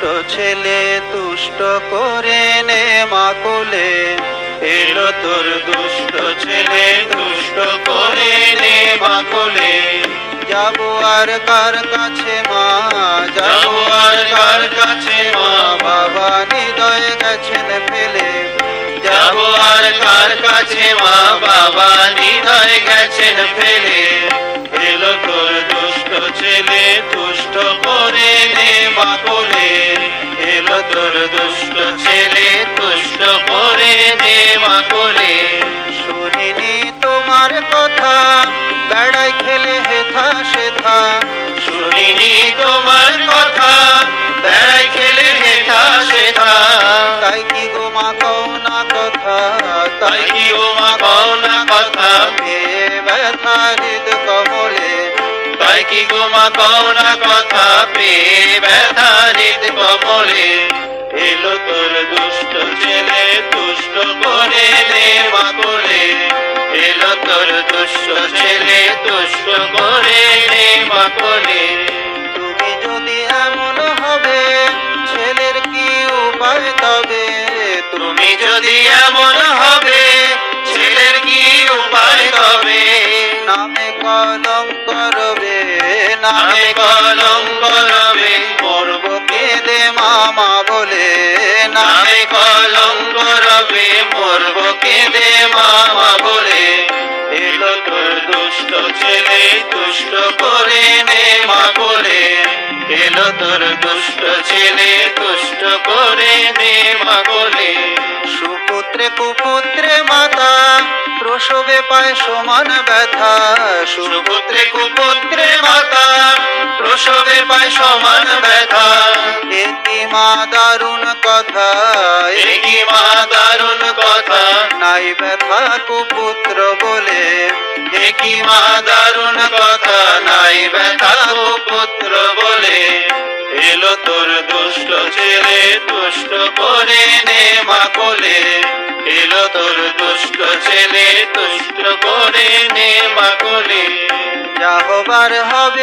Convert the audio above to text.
দুষ্ট ছেলে তুষ্ট করে নে মা কোলে। এলো তোর দুষ্ট ছেলে তুষ্ট করে নে মা কোলে। যাবো আর কার কাছে মা, যাবো আর কার কাছে মা, বাবা হৃদয় গেছেন ফেলে। যাবো আর কার কাছে মা, বাবা হৃদয় গেছেন ফেলে। এলো তোর দুষ্ট ছেলে তুষ্ট করে নে মা কোলে। এলো তোর দুষ্ট ছেলে তুষ্ট করে নে মা কোলে। শুনিনি তোমার কথা, বেড়াই খেলে হেথা সেথা। শুনিনি তোমার কথা, বেড়াই খেলে হেথা সেথা। তাই কি গো মা কও না কথা, তাই কি গো মা কও না কথা, পেয়ে ব্যথা হৃদ কমলে। তাই কি গো মা কও না কথা, পেয়ে ব্যথা হৃদ কমলে। এলো তোর দুষ্ট ছেলে তুষ্ট করে নে মা কোলে। এলো তোর দুষ্ট ছেলে তুষ্ট করে নে মা কোলে। তুমি যদি এমন হবে ছেলের কি উপায় তবে। তুমি যদি এমন হবে ছেলের কি উপায় তবে। নামে কলঙ্ক রবে, নামে কলঙ্ক রবে, মরব কেঁদে মামা বলে। নামে কলঙ্ক রবে, মরব কেঁদে মামা বলে। এলো তোর দুষ্ট ছেলে তুষ্ট করে নে মা কোলে। এলো তোর দুষ্ট ছেলে তুষ্ট করে নে মা কোলে। সুপুত্রে কুপুত্রে মাতা প্রসবে পায় সমান ব্যথা। সুপুত্রে কুপুত্রে মাতা প্রসবে পায় সমান ব্যথা। একি মা দারুণ কথা, একি মা দারুণ কথা, নাই ব্যথা কুপুত্র বলে। একি মা দারুণ কথা, নাই ব্যথা কুপুত্র বলে। এলো তোর দুষ্ট ছেলে তুষ্ট করে নে মা কোলে। এলো তোর দুষ্ট ছেলে তুষ্ট করে নে মা কোলে। যা হবার হবে